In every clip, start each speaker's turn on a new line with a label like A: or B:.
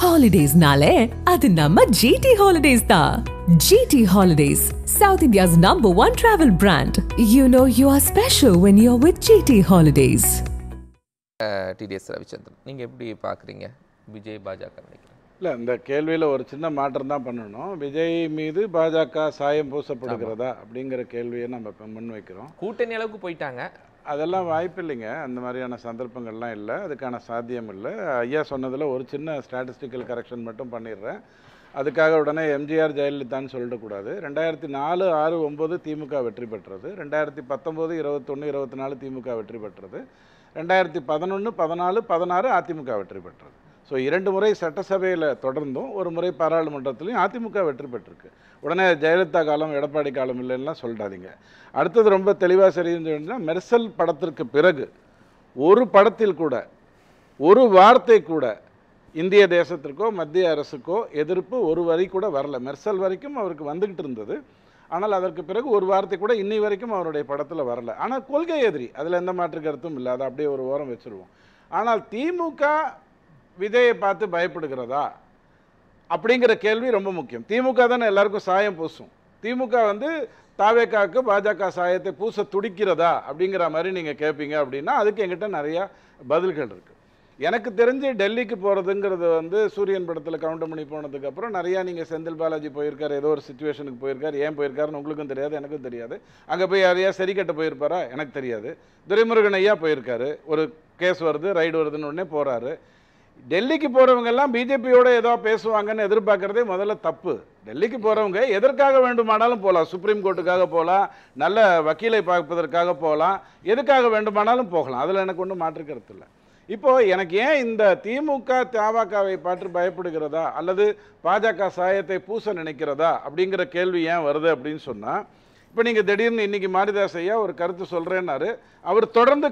A: Holidays-nale, adu namma GT Holidays da. GT Holidays, South India's #1 travel brand. You know you are special when you're with GT Holidays.
B: TDS Ravichandran, நீங்கள் எப்படி பார்க்குறீங்க விஜய் பாஜக நினைக்கிறேன்?
C: இல்லை, இந்த கேள்வியில் ஒரு சின்ன மாற்றம் தான் பண்ணணும். விஜய் மீது பாஜக சாயம் பூசப்படுகிறதா அப்படிங்கிற கேள்வியை நம்ம இப்போ முன்வைக்கிறோம்.
B: கூட்டணி அளவுக்கு போயிட்டாங்க,
C: அதெல்லாம் வாய்ப்பு இல்லைங்க. அந்த மாதிரியான சந்தர்ப்பங்கள்லாம் இல்லை, அதுக்கான சாத்தியம் இல்லை. ஐயா சொன்னதில் ஒரு சின்ன ஸ்டாட்டிஸ்டிக்கல் கரெக்ஷன் மட்டும் பண்ணிடுறேன். அதுக்காக உடனே எம்ஜிஆர் ஜெயலலிதான்னு சொல்லிடக்கூடாது. 2004, 6, 9 திமுக வெற்றி பெற்றது. 2019, 21, 24 திமுக வெற்றி பெற்றது. 2011, 14, 16 அதிமுக வெற்றி பெற்றது. ஸோ 2 முறை சட்டசபையில் தொடர்ந்தும், ஒரு முறை பாராளுமன்றத்திலையும் அதிமுக வெற்றி பெற்றிருக்கு. உடனே ஜெயலலிதா காலம் எடப்பாடி காலம் இல்லைன்னா சொல்லிடாதீங்க. அடுத்தது ரொம்ப தெளிவாக சரின்னு மெர்சல் படத்திற்கு பிறகு ஒரு படத்தில் கூட ஒரு வார்த்தை கூட இந்திய தேசத்திற்கோ மத்திய அரசுக்கோ எதிர்ப்பு ஒரு வரி கூட வரல. மெர்சல் வரைக்கும் அவருக்கு வந்துக்கிட்டு இருந்தது. ஆனால் அதற்கு பிறகு ஒரு வார்த்தை கூட இன்னி வரைக்கும் அவருடைய படத்தில் வரல. ஆனால் கொள்கை எதிரி, அதில் எந்த மாற்று கருத்தும் இல்லை. அதை அப்படியே ஒரு ஓரம் வச்சுருவோம். ஆனால் திமுக விஜயை பார்த்து பயப்படுகிறதா அப்படிங்கிற கேள்வி ரொம்ப முக்கியம். திமுக தானே எல்லாருக்கும் சாயம் பூசும். திமுக தாவேக்காவுக்கு பாஜக சாயத்தை பூச துடிக்கிறதா அப்படிங்கிற மாதிரி நீங்கள் கேட்பீங்க அப்படின்னா அதுக்கு எங்கிட்ட நிறையா பதில்கள் இருக்குது. எனக்கு தெரிஞ்சு டெல்லிக்கு போகிறதுங்கிறது சூரியன் படத்தில் கவுண்டமணி போனதுக்கப்புறம் நிறையா நீங்கள் செந்தில் பாலாஜி போயிருக்கார், ஏதோ ஒரு சுச்சுவேஷனுக்கு போயிருக்கார். ஏன் போயிருக்காருன்னு உங்களுக்கும் தெரியாது, எனக்கும் தெரியாது. அங்கே போய் யாரையா சரி கட்ட போயிருப்பாரா எனக்கு தெரியாது. துரைமுருகன் ஐயா போயிருக்காரு, ஒரு கேஸ் வருது, ரைடு வருதுன்னு உடனே போகிறாரு. டெல்லிக்கு போகிறவங்கெல்லாம் பிஜேபியோட ஏதோ பேசுவாங்கன்னு எதிர்பார்க்குறதே முதல்ல தப்பு. டெல்லிக்கு போகிறவங்க எதற்காக வேண்டுமானாலும் போகலாம். சுப்ரீம் கோர்ட்டுக்காக போகலாம், நல்ல வக்கீலை பார்ப்பதற்காக போகலாம், எதுக்காக வேண்டுமானாலும் போகலாம். அதில் எனக்கு ஒன்றும் மாற்று கருத்து இல்லை. இப்போது எனக்கு ஏன் இந்த திமுக தவாகாவை பார்த்து பயப்படுகிறதா அல்லது பாஜக சாயத்தை பூச நினைக்கிறதா அப்படிங்கிற கேள்வி ஏன் வருது அப்படின்னு சொன்னால், இப்போ நீங்கள் திடீர்னு இன்றைக்கி மாரிதாஸ் ஐயா ஒரு கருத்து சொல்கிறேன்னாரு. அவர் தொடர்ந்து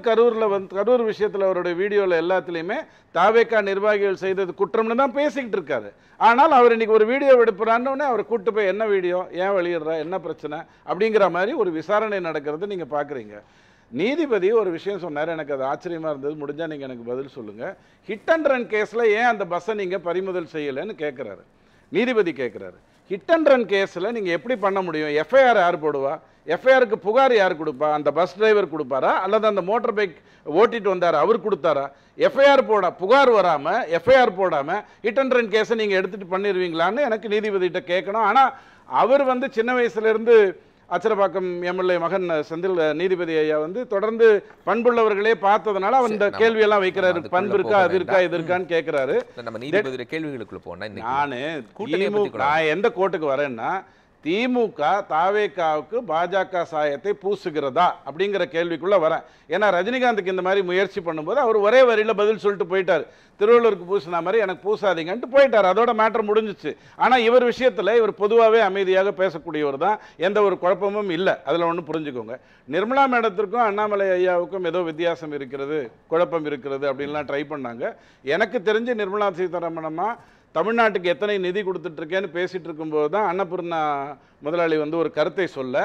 C: கரூர் விஷயத்தில் அவருடைய வீடியோவில் எல்லாத்துலேயுமே தாவேக்கா நிர்வாகிகள் செய்தது குற்றம்னு தான் பேசிக்கிட்டு இருக்காரு. ஆனால் அவர் இன்றைக்கி ஒரு வீடியோ எடுப்புறான்னொடனே அவர் கூட்டு போய் என்ன வீடியோ, ஏன் வெளியிடுறா, என்ன பிரச்சனை அப்படிங்கிற மாதிரி ஒரு விசாரணை நடக்கிறது நீங்கள் பார்க்குறீங்க. நீதிபதி ஒரு விஷயம் சொன்னார், எனக்கு அது ஆச்சரியமாக இருந்தது. முடிஞ்சால் நீங்கள் எனக்கு பதில் சொல்லுங்கள். ஹிட் அண்ட் ரன் கேஸில் ஏன் அந்த பஸ்ஸை நீங்கள் பறிமுதல் செய்யலைன்னு கேட்குறாரு. நீதிபதி கேட்குறாரு, ஹிட் அண்ட் ரன் கேஸில் நீங்கள் எப்படி பண்ண முடியும்? எஃப்ஐஆர் யார் போடுவா? எஃப்ஐஆருக்கு புகார் யார் கொடுப்பா? அந்த பஸ் டிரைவர் கொடுப்பாரா அல்லது அந்த மோட்டார் பைக் ஓட்டிட்டு வந்தார் அவர் கொடுத்தாரா? எஃப்ஐஆர் புகார் வராமல் எஃப்ஐஆர் போடாமல் ஹிட் அண்ட் ரன் கேஸை நீங்கள் எடுத்துகிட்டு பண்ணிடுவீங்களான்னு எனக்கு நீதிபதிகிட்ட கேட்கணும். ஆனால் அவர் சின்ன வயசுலேருந்து அச்சரப்பாக்கம் எம்எல்ஏ மகன் செந்தில் நீதிபதி ஐயா தொடர்ந்து பண்புள்ளவர்களே பார்த்ததுனால அவர் இந்த கேள்வியெல்லாம் வைக்கிறாரு. பண்பு இருக்கா, அது இருக்கா, இது இருக்கான்னு கேட்கிறாரு. நான் எந்த கோர்ட்டுக்கு வரேன்னா, திமுக தாவேக்காவுக்கு பாஜக சாயத்தை பூசுகிறதா அப்படிங்கிற கேள்விக்குள்ள வரேன். ஏன்னா ரஜினிகாந்துக்கு இந்த மாதிரி முயற்சி பண்ணும்போது அவர் ஒரே வரியில் பதில் சொல்லிட்டு போயிட்டார். திருவள்ளூருக்கு பூசின மாதிரி எனக்கு பூசாதீங்கன்ட்டு போயிட்டார். அதோட மேட்டர் முடிஞ்சிச்சு. ஆனால் இவர் விஷயத்தில் இவர் பொதுவாகவே அமைதியாக பேசக்கூடியவர் தான், எந்த ஒரு குழப்பமும் இல்லை. அதில் ஒன்று புரிஞ்சுக்கோங்க. நிர்மலா மேடத்திற்கும் அண்ணாமலை ஐயாவுக்கும் ஏதோ வித்தியாசம் இருக்கிறது, குழப்பம் இருக்கிறது அப்படின்லாம் ட்ரை பண்ணாங்க. எனக்கு தெரிஞ்சு நிர்மலா சீதாராமன் தமிழ்நாட்டுக்கு எத்தனை நிதி கொடுத்துட்ருக்கேன்னு பேசிட்டு இருக்கும்போது தான் அன்னபூர்ணா முதலாளி ஒரு கருத்தை சொல்ல,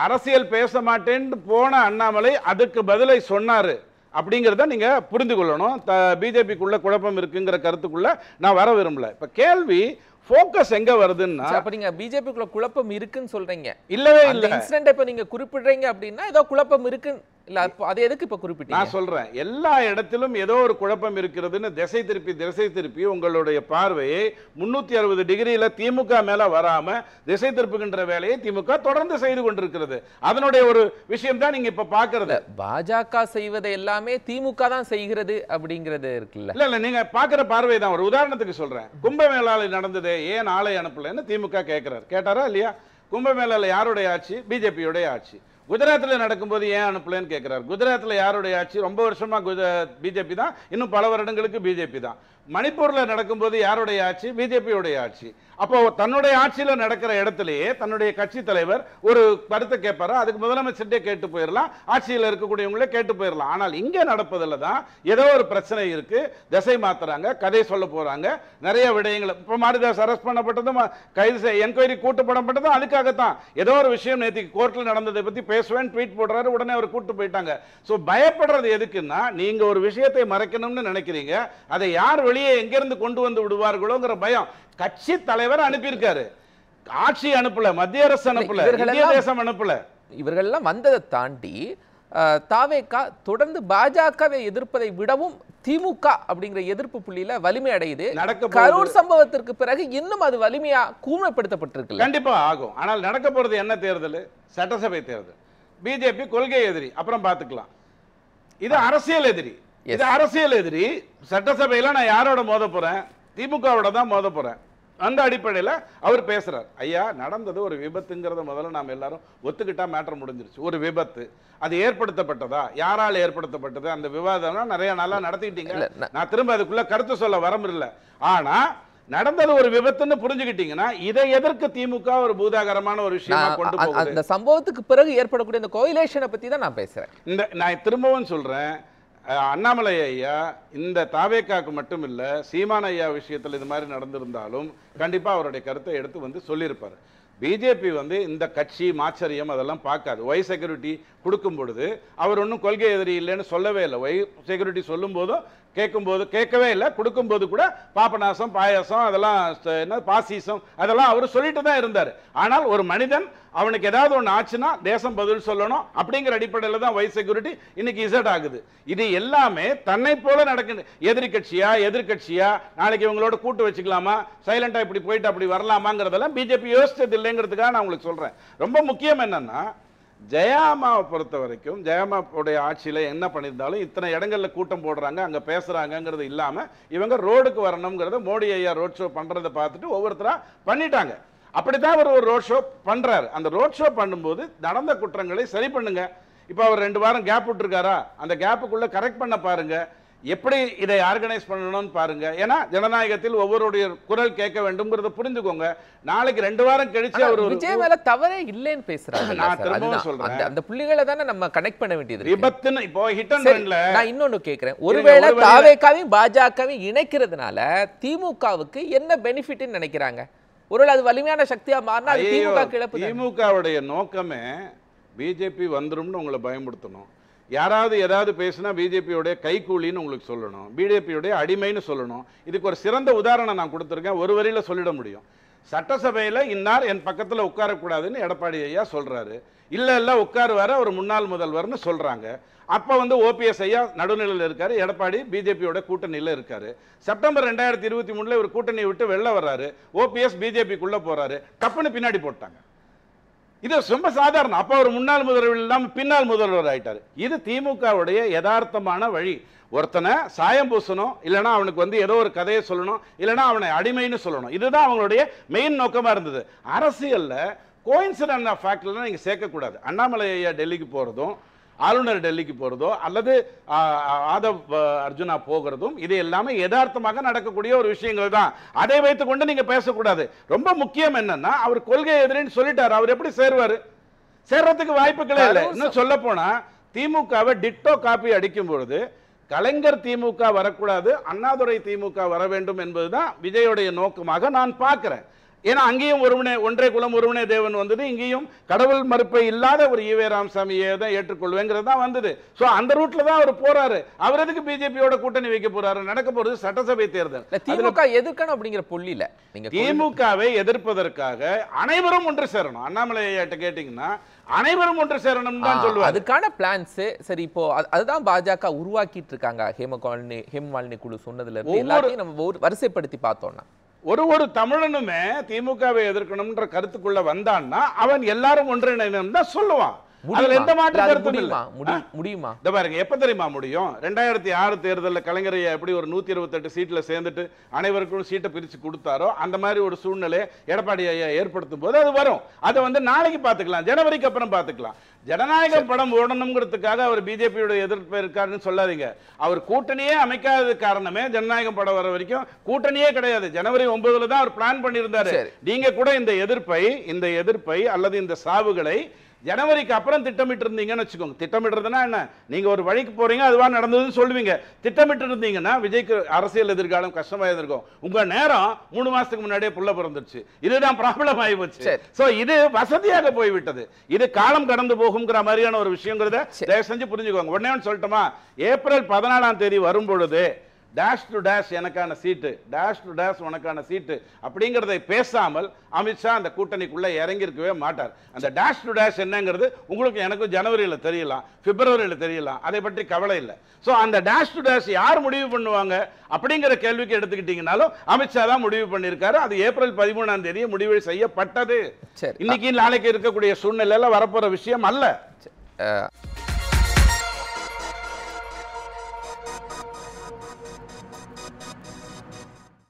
C: அரசியல் பேச மாட்டேன்னு போன அண்ணாமலை அதுக்கு பதிலை சொன்னாரு அப்படிங்கிறத நீங்க புரிந்து கொள்ளணும். பிஜேபிக்குள்ள குழப்பம் இருக்குங்கிற கருத்துக்குள்ள நான் வர விரும்பல. இப்ப கேள்வி ஃபோக்கஸ் எங்க வருதுன்னா,
B: அப்ப நீங்க பிஜேபிக்குள்ள குழப்பம் இருக்குன்னு சொல்றீங்க.
C: இல்லவே இல்ல.
B: இன்சிடென்ட் இப்ப நீங்க குறிப்பிடுறீங்க அப்படின்னா ஏதோ குழப்பம் இருக்கு இல்ல, அது எதுக்கு இப்ப குறிப்பிட்டீங்க?
C: நான் சொல்றேன், எல்லா இடத்திலும் ஏதோ ஒரு குழப்பம் இருக்கிறதுன்னு திசை திருப்பி உங்களுடைய பார்வையை 360 டிகிரியில திமுக மேல வராம திசை திருப்புகின்ற வேலையை திமுக தொடர்ந்து செய்து கொண்டிருக்கிறது. அதனுடைய ஒரு விஷயம் தான் நீங்க இப்ப பாக்குறது.
B: பாஜக செய்வதை எல்லாமே திமுக தான் செய்கிறது அப்படிங்கிறது இருக்குல்ல.
C: இல்ல நீங்க பாக்குற பார்வை தான். ஒரு உதாரணத்துக்கு சொல்றேன், கும்பமேளாவில் நடந்தது ஏன் ஆளை அனுப்பலன்னு திமுக கேட்டாரா இல்லையா? கும்பமேளாவில் யாருடைய ஆட்சி? பிஜேபியோடைய ஆட்சி. குஜராத்தில் நடக்கும்போது ஏன் அனுப்பலன்னு கேட்கிறார். குஜராத்தில் யாருடைய ஆட்சி? ரொம்ப வருஷமா பிஜேபி தான், இன்னும் பல வருடங்களுக்கு பிஜேபி தான். மணிப்பூரில் நடக்கும்போது யாருடைய ஆட்சி? பிஜேபியோடைய ஆட்சி. அப்போ தன்னுடைய ஆட்சியில் நடக்கிற இடத்திலேயே தன்னுடைய கட்சி தலைவர் ஒரு கருத்தை கேட்பாரா? அதுக்கு முதலமைச்சர்கிட்டே கேட்டு போயிடலாம், ஆட்சியில் இருக்கக்கூடியவங்களே கேட்டு போயிடலாம். ஆனால் இங்கே நடப்பதில் தான் ஏதோ ஒரு பிரச்சனை இருக்கு. திசை மாத்துறாங்க, கதை சொல்ல போறாங்க, நிறைய விடயங்கள். இப்போ மாரிதாஸ் அரெஸ்ட் பண்ணப்பட்டதும் கைது என்கொயரி கூட்டப்படப்பட்டதும் அதுக்காகத்தான். ஏதோ ஒரு விஷயம் நேற்று கோர்ட்டில் நடந்ததை பற்றி பேசுவேன் ட்வீட் போடுறாரு, உடனே அவர் கூட்டு போயிட்டாங்க. ஸோ பயப்படுறது எதுக்குன்னா, நீங்க ஒரு விஷயத்தை மறைக்கணும்னு நினைக்கிறீங்க, அதை யார் வழியை எங்கிருந்து கொண்டு வந்து விடுவார்களோங்கிற பயம். கட்சி தலைவர் அனுப்பியிருக்காரு, ஆட்சி அனுப்பல, மத்திய அரசு அனுப்பல, இந்திய தேசம் அனுப்பல.
B: இவர்கள்லாம் வந்ததை தாண்டி தாவேகா தொடர்ந்து பாஜகவை எதிர்ப்பதை விடவும் திமுக அப்படிங்கிற எதிர்ப்பு புள்ளியில வலிமை அடையுது. கரூர் சம்பவத்திற்கு பிறகு இன்னும் அது வலிமையா கூர்மைப்படுத்தப்பட்டிருக்கு.
C: கண்டிப்பா ஆகும். ஆனால் நடக்க போறது என்ன தேர்தல்? சட்டசபை தேர்தல். பிஜேபி கொள்கை எதிரி, அப்புறம் பாத்துக்கலாம். இது அரசியல் எதிரி, இது அரசியல் எதிரி. சட்டசபையில நான் யாரோட மோத போறேன்? திமுகவோட தான் மோத போறேன். அந்த அடிப்படையில் அவர் பேசுறார். ஐயா, நடந்தது ஒரு விபத்துங்கிறத முதல்ல நாம் எல்லாரும் ஒத்துக்கிட்டா மேட்டர் முடிஞ்சிருச்சு. ஒரு விபத்து, அது ஏற்படுத்தப்பட்டதா, யாரால் ஏற்படுத்தப்பட்டது, அந்த விவாதம் நிறைய நாளா நடத்திக்கிட்டீங்க. நான் திரும்ப அதுக்குள்ள கருத்து சொல்ல வரமில்லை. ஆனா நடந்தது ஒரு விபத்துன்னு புரிஞ்சுக்கிட்டீங்கன்னா இதை எதற்கு திமுக ஒரு பூதாகரமான ஒரு விஷயமா கொண்டு போகுது?
B: அந்த சம்பவத்துக்கு பிறகு ஏற்படக்கூடிய இந்த கோயிலேஷனை பத்தி தான் நான் பேசுறேன்.
C: நான் திரும்பவும் சொல்றேன், அண்ணாமலை ஐயா இந்த தாவேக்காக்கு மட்டும் இல்ல, சீமான் ஐயா விஷயத்தில் இது மாதிரி நடந்திருந்தாலும் கண்டிப்பா அவருடைய கருத்தை எடுத்து வந்து சொல்லியிருப்பார். பிஜேபி வந்து இந்த கட்சி மாச்சரியம் அதெல்லாம் பார்க்காது. ஒய் செக்யூரிட்டி கொடுக்கும் பொழுது அவர் ஒன்றும் கொள்கை எதிரி இல்லைன்னு சொல்லவே இல்லை. ஒய் செக்யூரிட்டி சொல்லும் போதும் கேட்கும்போது கேட்கவே இல்லை, கொடுக்கும்போது கூட பாபநாசம் பாயாசம் அதெல்லாம் என்ன பாசிசம் அதெல்லாம் அவர் சொல்லிட்டு தான் இருந்தார். ஆனால் ஒரு மனிதன் அவனுக்கு ஏதாவது ஒன்று ஆச்சுன்னா தேசம் பதில் சொல்லணும் அப்படிங்கிற அடிப்படையில் தான் ஒய் செக்யூரிட்டி இன்னைக்கு இசட் ஆகுது. இது எல்லாமே தன்னை போல நடக்குது. எதிர்கட்சியா நாளைக்கு இவங்களோட கூட்டு வச்சுக்கலாமா, சைலண்டா இப்படி போயிட்டு அப்படி வரலாமாங்கிறதெல்லாம் பிஜேபி யோசிச்சது இல்லைங்கிறதுக்காக நான் உங்களுக்கு சொல்றேன். ரொம்ப முக்கியம் என்னன்னா, ஜெயாமாவை பொறுத்த வரைக்கும் ஜெயாமாவுடைய ஆட்சியில் என்ன பண்ணியிருந்தாலும் இத்தனை இடங்களில் கூட்டம் போடுறாங்க, அங்கே பேசுகிறாங்கங்கிறது இல்லாமல் இவங்க ரோடுக்கு வரணுங்கிறத மோடி ஐயா ரோட் ஷோ பண்ணுறதை பார்த்துட்டு ஒவ்வொருத்தராக பண்ணிட்டாங்க. அப்படித்தான் அவர் ஒரு ரோட் ஷோ பண்ணுறாரு. அந்த ரோட் ஷோ பண்ணும்போது நடந்த குற்றங்களை சரி பண்ணுங்க. இப்போ அவர் 2 வாரம் கேப் விட்டுருக்காரா, அந்த கேப்புக்குள்ளே கரெக்ட் பண்ண பாருங்க. எப்படி இதை ஆர்கனைஸ் பண்ணணும்னு பாருங்க. ஏன்னா ஜனநாயகத்தில் ஒவ்வொருடைய குரல் கேட்க வேண்டும்ங்கறத புரிஞ்சுக்கோங்க. நாளைக்கு 2 வாரம் கழிச்சு அவர்
B: விஜய் மேல தவறே இல்லைன்னு பேசுறாங்க.
C: நான் திரும்ப சொல்றேன்,
B: அந்த புள்ளிகளை தானே நம்ம கனெக்ட் பண்ண வேண்டியது.
C: விபத்துன்னு இப்போ ஹிட் அண்ட் ரன்ல
B: நான் இன்னொன்னு கேக்குறேன். ஒருவேளை தாவேகாவையும் பாஜகவையும் இணைக்கிறதுனால திமுகவுக்கு என்ன பெனிஃபிட்னு நினைக்கிறாங்க? ஒருவேளை அது வலிமையான சக்தியா மாறினா அது திமுக இழப்பு.
C: திமுகவுடைய நோக்கமே பிஜேபி வந்துரும்னு உங்களை பயமுறுத்தணும். யாராவது ஏதாவது பேசினா பிஜேபியோடைய கைக்கூலின்னு உங்களுக்கு சொல்லணும், பிஜேபியோடைய அடிமைன்னு சொல்லணும். இதுக்கு ஒரு சிறந்த உதாரணம் நான் கொடுத்துருக்கேன், ஒரு வரியில சொல்லிட முடியும். சட்டசபையில் இன்னார் என் பக்கத்தில் உட்காரக்கூடாதுன்னு எடப்பாடி ஐயா சொல்றாரு. இல்ல உட்காருவாரு, அவர் முன்னாள் முதல்வர்னு சொல்றாங்க. அப்ப வந்து ஓபிஎஸ் ஐயா நடுநிலையில் இருக்காரு, எடப்பாடி பிஜேபியோட கூட்டணியில் இருக்காரு. செப்டம்பர் 2023 ஒரு கூட்டணியை விட்டு வெளில வர்றாரு, ஓபிஎஸ் பிஜேபிக்குள்ள போறாரு, டப்புன்னு பின்னாடி போட்டாங்க. இது ரொம்ப சாதாரணம். அப்ப அவர் முன்னாள் முதல்வர் இல்லாம பின்னால் முதல்வர் ஆயிட்டாரு. இது திமுகவுடைய யதார்த்தமான வழி. ஒருத்தனை சாயம் பூசணும், இல்லைன்னா அவனுக்கு வந்து ஏதோ ஒரு கதையை சொல்லணும், இல்லைன்னா அவனை அடிமைன்னு சொல்லணும். இதுதான் அவங்களுடைய மெயின் நோக்கமா இருந்தது. அரசியல்ல கோயின்சிடென்ட் ஆஃப் ஃபேக்ட்ல நீங்க சேர்க்கக்கூடாது. அண்ணாமலை ஐயா டெல்லிக்கு போறதும், ஆளுநர் டெல்லிக்கு போறதோ அல்லது ஆதவ் அர்ஜுனா போகிறதும் இது எல்லாமே யதார்த்தமாக நடக்கக்கூடிய ஒரு விஷயங்கள் தான். அதை வைத்துக் கொண்டு நீங்க பேசக்கூடாது. ரொம்ப முக்கியம் என்னன்னா, அவர் கொள்கை எதிரின்னு சொல்லிட்டாரு. அவர் எப்படி சேருவாரு? சேர்றதுக்கு வாய்ப்புகளே இல்லை. இன்னும் சொல்ல போனா திமுகவை டிட்டோ காப்பி அடிக்கும் பொழுது கலைஞர் திமுக வரக்கூடாது, அண்ணாதுரை திமுக வர வேண்டும் என்பதுதான் விஜயோடைய நோக்கமாக நான் பார்க்கிறேன். ஏன்னா அங்கேயும் ஒன்றே குலம் ஒருவனே தேவன் வந்தது, இங்கேயும் கடவுள் மறுப்பை இல்லாத ஒரு ஈவே ராமசாமியை தான் ஏற்றுக்கொள்வேங்கிறது தான் வந்தது. ஸோ அந்த ரூட்ல தான் அவர் போறாரு. அவர் எதுக்கு பிஜேபியோட கூட்டணி வைக்க போறாரு? நடக்க போறது சட்டசபை தேர்தல்.
B: திமுக எதிர்க்கணும் அப்படிங்கிற புள்ளியில
C: திமுகவை எதிர்ப்பதற்காக அனைவரும் ஒன்று சேரணும். அண்ணாமலை ஐயாட்ட கேட்டீங்கன்னா அனைவரும் ஒன்று சேரணும் தான் சொல்லுவாங்க.
B: அதுக்கான பிளான்ஸ் சரி, இப்போ அதுதான் பாஜக உருவாக்கிட்டு இருக்காங்க. ஹேமமாலினி குழு சொன்னதுல இருந்து எல்லாத்தையும் நம்ம வரிசைப்படுத்தி பார்த்தோம்னா
C: ஒரு தமிழனுமே திமுகவை எதிர்க்கணும்ன்ற கருத்துக்குள்ள வந்தான்னா அவன் எல்லாரும் ஒன்றிணைணும் தான் சொல்லுவான். எந்த மாற்று கருத்தும் இல்ல.
B: முடியுமா?
C: இந்த பாருங்க, எப்ப தெரியுமா முடியும்? 2006 தேர்தலில் கலைஞர் எப்படி ஒரு 128 சீட்ல சேர்ந்துட்டு அனைவருக்கும் சீட்டை பிரிச்சு கொடுத்தாரோ அந்த மாதிரி ஒரு சூழ்நிலை எடப்பாடி ஐயா ஏற்படுத்தும் போது அது வரும். அதை வந்து நாளைக்கு பார்த்துக்கலாம், ஜனவரிக்கு அப்புறம் பார்த்துக்கலாம். ஜனநாயக படம் ஓடணுங்கிறதுக்காக அவர் பிஜேபியோட எதிர்ப்பு இருக்காருன்னு சொல்லாதீங்க. அவர் கூட்டணியே அமைக்காத காரணமே ஜனநாயகம் படம் வர வரைக்கும் கூட்டணியே கிடையாது. ஜனவரி 9 தான் அவர் பிளான் பண்ணியிருந்தாரு. நீங்க கூட இந்த எதிர்ப்பை அல்லது இந்த சாவுகளை ஜனவரிக்கு அப்புறம் திட்டமிட்டு இருந்தீங்கன்னு வச்சுக்கோங்க. திட்டமிடுறதுன்னா என்ன? நீங்க ஒரு வழிக்கு போறீங்க, அதுவா நடந்ததுன்னு சொல்லுவீங்க. திட்டமிட்டு இருந்தீங்கன்னா விஜய்க்கு அரசியல் எதிர்காலம் கஷ்டமா இருக்கும். உங்க நேரம் 3 மாசத்துக்கு முன்னாடியே புள்ள பிறந்துருச்சு. இதுதான் ப்ராப்ளம் ஆகி போச்சு. சோ இது வசதியாக போய்விட்டது. இது காலம் கடந்து போகுங்கிற மாதிரியான ஒரு விஷயங்கிறத தயவு செஞ்சு புரிஞ்சுக்கோங்க. உடனே சொல்லட்டுமா, ஏப்ரல் 14ஆம் தேதி வரும் பொழுது டேஷ் டு டேஷ் எனக்கான சீட்டு, டேஷ் டு டேஷ் உனக்கான சீட்டு அப்படிங்கிறதை பேசாமல் அமித்ஷா அந்த கூட்டணிக்குள்ள இறங்கியிருக்கவே மாட்டார். அந்த டேஷ் டு டேஷ் என்னங்கிறது உங்களுக்கு எனக்கும் ஜனவரியில் தெரியலாம், பிப்ரவரியில் தெரியலாம், அதை பற்றி கவலை இல்லை. ஸோ அந்த டேஷ் டு டேஷ் யார் முடிவு பண்ணுவாங்க அப்படிங்கிற கேள்விக்கு எடுத்துக்கிட்டீங்கன்னாலும் அமித்ஷா தான் முடிவு பண்ணியிருக்காரு. அது ஏப்ரல் 13ஆம் தேதி முடிவு செய்யப்பட்டது. இன்னைக்கு நாளைக்கு இருக்கக்கூடிய சூழ்நிலையில வரப்போற விஷயம் அல்ல.